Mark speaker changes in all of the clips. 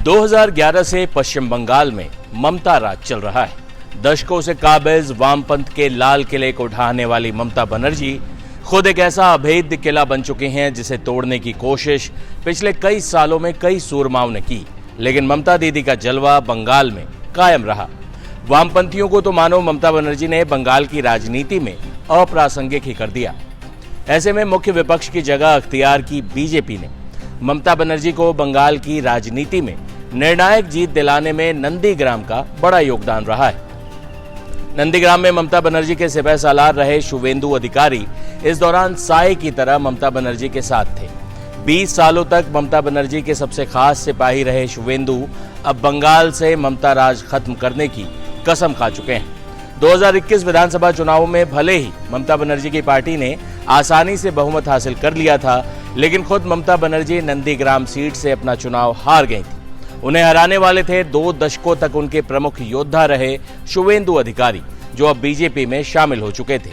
Speaker 1: 2011 से पश्चिम बंगाल में ममता राज चल रहा है। दशकों से काबिज वामपंथ के लाल किले को ढहाने वाली ममता बनर्जी खुद एक ऐसा अभेद्य किला बन चुके हैं जिसे तोड़ने की कोशिश पिछले कई सालों में कई सूरमाओं ने की, लेकिन ममता दीदी का जलवा बंगाल में कायम रहा। वामपंथियों को तो मानो ममता बनर्जी ने बंगाल की राजनीति में अप्रासंगिक ही कर दिया। ऐसे में मुख्य विपक्ष की जगह अख्तियार की बीजेपी ने ममता बनर्जी को बंगाल की राजनीति में निर्णायक जीत दिलाने में नंदीग्राम का बड़ा योगदान रहा है। नंदीग्राम में ममता बनर्जी के सिपह सालार रहे शुवेंदु अधिकारी इस दौरान साए की तरह ममता बनर्जी के साथ थे। 20 सालों तक ममता बनर्जी के सबसे खास सिपाही रहे शुवेंदु अब बंगाल से ममता राज खत्म करने की कसम खा चुके हैं। 2021 विधानसभा चुनावों में भले ही ममता बनर्जी की पार्टी ने आसानी से बहुमत हासिल कर लिया था, लेकिन खुद ममता बनर्जी नंदीग्राम सीट से अपना चुनाव हार गई थी। उन्हें हराने वाले थे 2 दशकों तक उनके प्रमुख योद्धा रहे शुवेंदु अधिकारी, जो अब बीजेपी में शामिल हो चुके थे।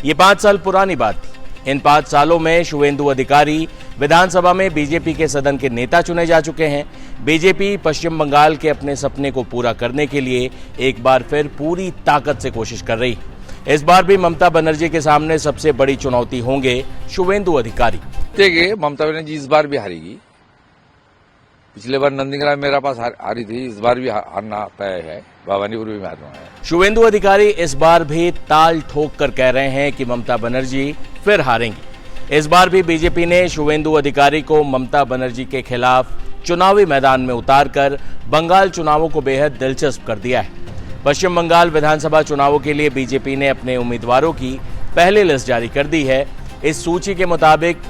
Speaker 1: ये 5 साल पुरानी बात थी। इन 5 सालों में शुवेंदु अधिकारी विधानसभा में बीजेपी के सदन के नेता चुने जा चुके हैं। बीजेपी पश्चिम बंगाल के अपने सपने को पूरा करने के लिए एक बार फिर पूरी ताकत से कोशिश कर रही है। इस बार भी ममता बनर्जी के सामने सबसे बड़ी चुनौती होंगे शुवेंदु अधिकारी।
Speaker 2: देखिए, ममता बनर्जी इस बार भी हारेगी। पिछले बार नंदीग्राम मेरा पास हारी थी, इस बार भी हारना तय है। भवानीपुर भी हारना है।
Speaker 1: शुवेंदु अधिकारी इस बार भी ताल ठोक कर कह रहे हैं कि ममता बनर्जी फिर हारेंगी। इस बार भी बीजेपी ने शुवेंदु अधिकारी को ममता बनर्जी के खिलाफ चुनावी मैदान में उतारकर बंगाल चुनावों को बेहद दिलचस्प कर दिया है। पश्चिम बंगाल विधानसभा चुनावों के लिए बीजेपी ने अपने उम्मीदवारों की पहली लिस्ट जारी कर दी है। इस सूची के मुताबिक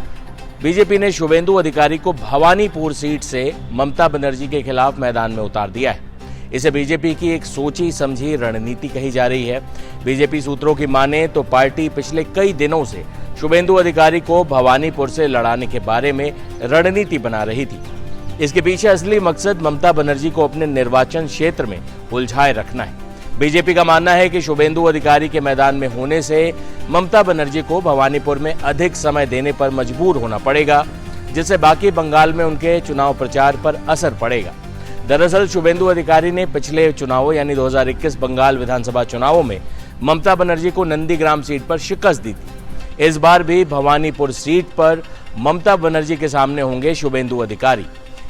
Speaker 1: बीजेपी ने शुवेंदु अधिकारी को भवानीपुर सीट से ममता बनर्जी के खिलाफ मैदान में उतार दिया है। इसे बीजेपी की एक सोची समझी रणनीति कही जा रही है। बीजेपी सूत्रों की माने तो पार्टी पिछले कई दिनों से शुवेंदु अधिकारी को भवानीपुर से लड़ाने के बारे में रणनीति बना रही थी। इसके पीछे असली मकसद ममता बनर्जी को अपने निर्वाचन क्षेत्र में उलझाए रखना है। बीजेपी का मानना है कि शुवेंदु अधिकारी के मैदान में होने से ममता बनर्जी को भवानीपुर में अधिक समय देने पर मजबूर होना पड़ेगा, जिससे बाकी बंगाल में उनके चुनाव प्रचार पर असर पड़ेगा। दरअसल शुवेंदु अधिकारी ने पिछले चुनावों यानी 2021 बंगाल विधानसभा चुनावों में ममता बनर्जी को नंदीग्राम सीट पर शिकस्त दी थी। इस बार भी भवानीपुर सीट पर ममता बनर्जी के सामने होंगे शुवेंदु अधिकारी।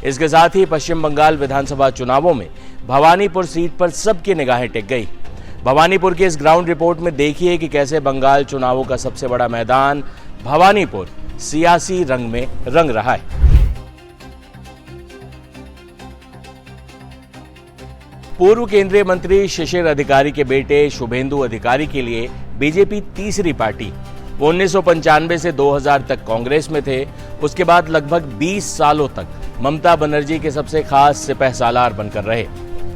Speaker 1: इसके साथ ही पश्चिम बंगाल विधानसभा चुनावों में भवानीपुर सीट पर सबकी निगाहें टिक गई। भवानीपुर की इस ग्राउंड रिपोर्ट में देखिए कि कैसे बंगाल चुनावों का सबसे बड़ा मैदान भवानीपुर सियासी रंग में रंग रहा है। पूर्व केंद्रीय मंत्री शिशिर अधिकारी के बेटे शुभेंदु अधिकारी के लिए बीजेपी तीसरी पार्टी। वो 1995 से 2000 तक कांग्रेस में थे। उसके बाद लगभग 20 सालों तक ममता बनर्जी के सबसे खास सिपह सालार बनकर रहे।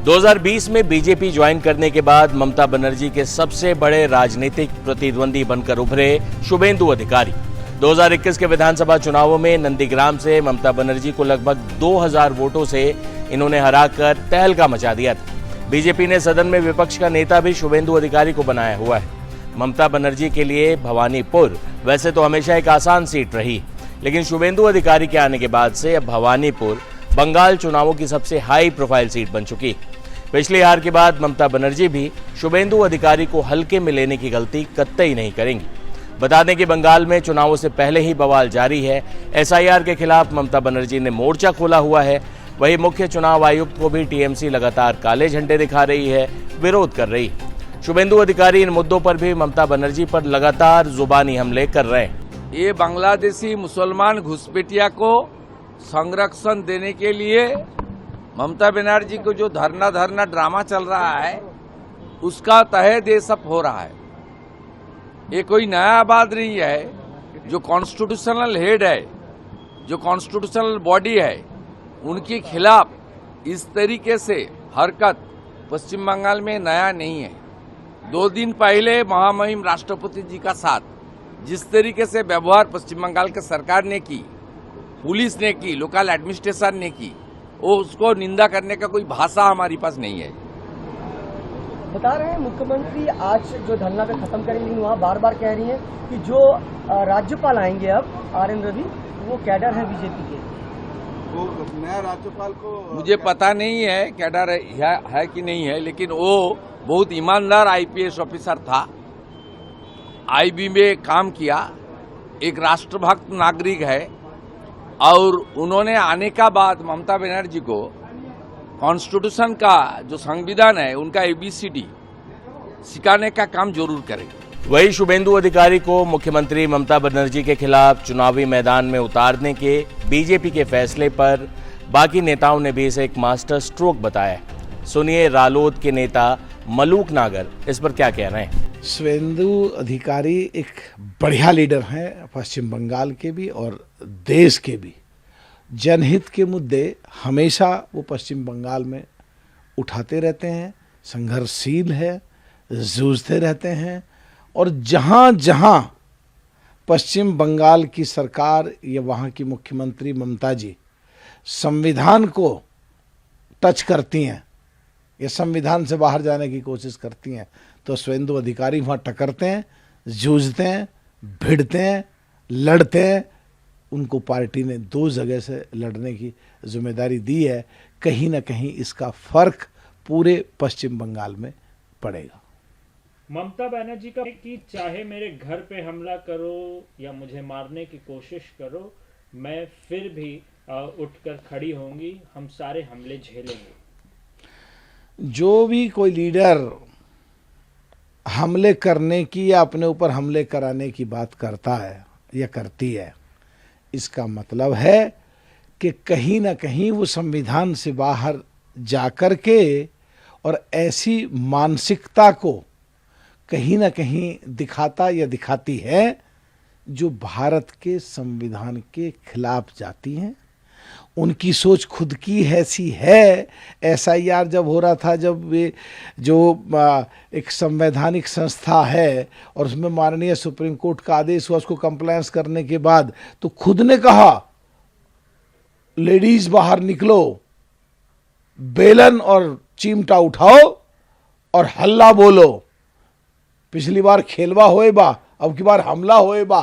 Speaker 1: 2020 में बीजेपी ज्वाइन करने के बाद ममता बनर्जी के सबसे बड़े राजनीतिक प्रतिद्वंदी बनकर उभरे शुभेंदु अधिकारी। 2021 के विधानसभा चुनावों में नंदीग्राम से ममता बनर्जी को लगभग 2000 वोटों से इन्होंने हराकर तहलका मचा दिया था। बीजेपी ने सदन में विपक्ष का नेता भी शुभेंदु अधिकारी को बनाया हुआ है। ममता बनर्जी के लिए भवानीपुर वैसे तो हमेशा एक आसान सीट रही, लेकिन शुभेंदु अधिकारी के आने के बाद से अब भवानीपुर बंगाल चुनावों की सबसे हाई प्रोफाइल सीट बन चुकी। पिछली हार के बाद ममता बनर्जी भी शुभेंदु अधिकारी को हल्के में लेने की गलती कतई नहीं करेंगी। बता दें कि बंगाल में चुनावों से पहले ही बवाल जारी है। एसआईआर के खिलाफ ममता बनर्जी ने मोर्चा खोला हुआ है। वहीं मुख्य चुनाव आयुक्त को भी टीएमसी लगातार काले झंडे दिखा रही है, विरोध कर रही है। शुभेंदु अधिकारी इन मुद्दों पर भी ममता बनर्जी पर लगातार जुबानी हमले कर रहे हैं।
Speaker 2: ये बांग्लादेशी मुसलमान घुसपैठिया को संरक्षण देने के लिए ममता बनर्जी को जो धरना ड्रामा चल रहा है, उसका तहत ये सब हो रहा है। ये कोई नया बात नहीं है। जो कॉन्स्टिट्यूशनल हेड है, जो कॉन्स्टिट्यूशनल बॉडी है, उनके खिलाफ इस तरीके से हरकत पश्चिम बंगाल में नया नहीं है। 2 दिन पहले महामहिम राष्ट्रपति जी का साथ जिस तरीके से व्यवहार पश्चिम बंगाल की सरकार ने की, पुलिस ने की, लोकल एडमिनिस्ट्रेशन ने की, वो उसको निंदा करने का कोई भाषा हमारे पास नहीं है।
Speaker 3: बता रहे हैं मुख्यमंत्री आज जो धरना पे खत्म करेंगे, वहाँ बार बार कह रही हैं कि जो राज्यपाल आएंगे अब RN रवि, वो कैडर है बीजेपी के।
Speaker 4: वो नया राज्यपाल को
Speaker 2: मुझे पता नहीं है कैडर है कि नहीं है, लेकिन वो बहुत ईमानदार आईपीएस ऑफिसर था, आईबी में काम किया, एक राष्ट्रभक्त नागरिक है। और उन्होंने आने का बाद ममता बनर्जी को कॉन्स्टिट्यूशन का जो संविधान है उनका एबीसीडी सिखाने का काम जरूर करेंगे।
Speaker 1: वही शुभेंदु अधिकारी को मुख्यमंत्री ममता बनर्जी के खिलाफ चुनावी मैदान में उतारने के बीजेपी के फैसले पर बाकी नेताओं ने भी इसे एक मास्टर स्ट्रोक बताया। सुनिए रालोद के नेता मलूक नागर इस पर क्या कह रहे हैं।
Speaker 5: शुभेंदु अधिकारी एक बढ़िया लीडर हैं, पश्चिम बंगाल के भी और देश के भी। जनहित के मुद्दे हमेशा वो पश्चिम बंगाल में उठाते रहते हैं, संघर्षशील है, जूझते रहते हैं। और जहाँ जहाँ पश्चिम बंगाल की सरकार या वहाँ की मुख्यमंत्री ममता जी संविधान को टच करती हैं या संविधान से बाहर जाने की कोशिश करती हैं, तो शुभेंदु अधिकारी वहाँ टकरते हैं, जूझते हैं, भिड़ते हैं, लड़ते हैं। उनको पार्टी ने 2 जगह से लड़ने की जिम्मेदारी दी है। कहीं ना कहीं इसका फर्क पूरे पश्चिम बंगाल में पड़ेगा।
Speaker 6: ममता बनर्जी का कि चाहे मेरे घर पे हमला करो या मुझे मारने की कोशिश करो, मैं फिर भी उठकर खड़ी होंगी, हम सारे हमले झेलेंगे।
Speaker 5: जो भी कोई लीडर हमले करने की या अपने ऊपर हमले कराने की बात करता है या करती है, इसका मतलब है कि कहीं ना कहीं वो संविधान से बाहर जाकर के और ऐसी मानसिकता को कहीं ना कहीं दिखाता या दिखाती है जो भारत के संविधान के खिलाफ जाती हैं। उनकी सोच खुद की ऐसी है। एसआईआर जब हो रहा था, जब वे जो एक संवैधानिक संस्था है और उसमें माननीय सुप्रीम कोर्ट का आदेश हुआ उसको कंप्लायंस करने के बाद, तो खुद ने कहा लेडीज बाहर निकलो, बेलन और चिमटा उठाओ और हल्ला बोलो। पिछली बार खेलवा होए बा, अब की बार हमला होए बा।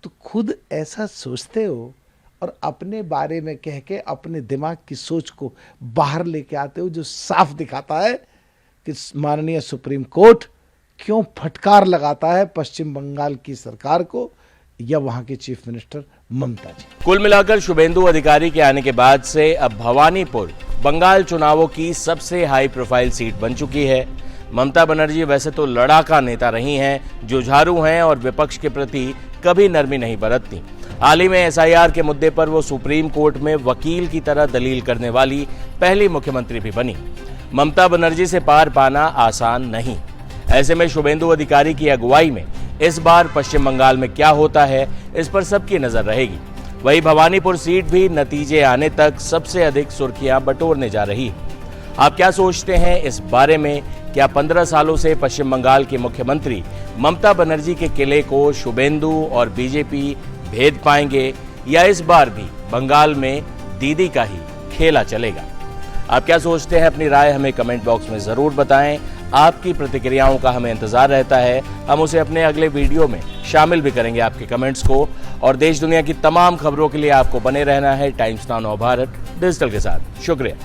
Speaker 5: तो खुद ऐसा सोचते हो और अपने बारे में कह के अपने दिमाग की सोच को बाहर लेके आते हो, जो साफ दिखाता है कि माननीय सुप्रीम कोर्ट क्यों फटकार लगाता है पश्चिम बंगाल की सरकार को या वहां के चीफ मिनिस्टर ममता जी।
Speaker 1: कुल मिलाकर शुभेंदु अधिकारी के आने के बाद से अब भवानीपुर बंगाल चुनावों की सबसे हाई प्रोफाइल सीट बन चुकी है। ममता बनर्जी वैसे तो लड़ाका नेता रही हैं, जुझारू हैं और विपक्ष के प्रति कभी नरमी नहीं बरतती। हाल ही में एसआईआर के मुद्दे पर वो सुप्रीम कोर्ट में वकील की तरह दलील करने वाली पहली मुख्यमंत्री भी बनी। ममता बनर्जी से पार पाना आसान नहीं। ऐसे में शुभेंदु अधिकारी की अगुवाई में इस बार पश्चिम बंगाल में क्या होता है, इस पर सबकी नजर रहेगी। वही भवानीपुर सीट भी नतीजे आने तक सबसे अधिक सुर्खियां बटोरने जा रही है। आप क्या सोचते हैं इस बारे में? क्या 15 सालों से पश्चिम बंगाल के मुख्यमंत्री ममता बनर्जी के किले को शुभेंदु और बीजेपी भेद पाएंगे या इस बार भी बंगाल में दीदी का ही खेला चलेगा? आप क्या सोचते हैं? अपनी राय हमें कमेंट बॉक्स में जरूर बताएं। आपकी प्रतिक्रियाओं का हमें इंतजार रहता है। हम उसे अपने अगले वीडियो में शामिल भी करेंगे आपके कमेंट्स को। और देश दुनिया की तमाम खबरों के लिए आपको बने रहना है टाइम्स नाउ भारत डिजिटल के साथ। शुक्रिया।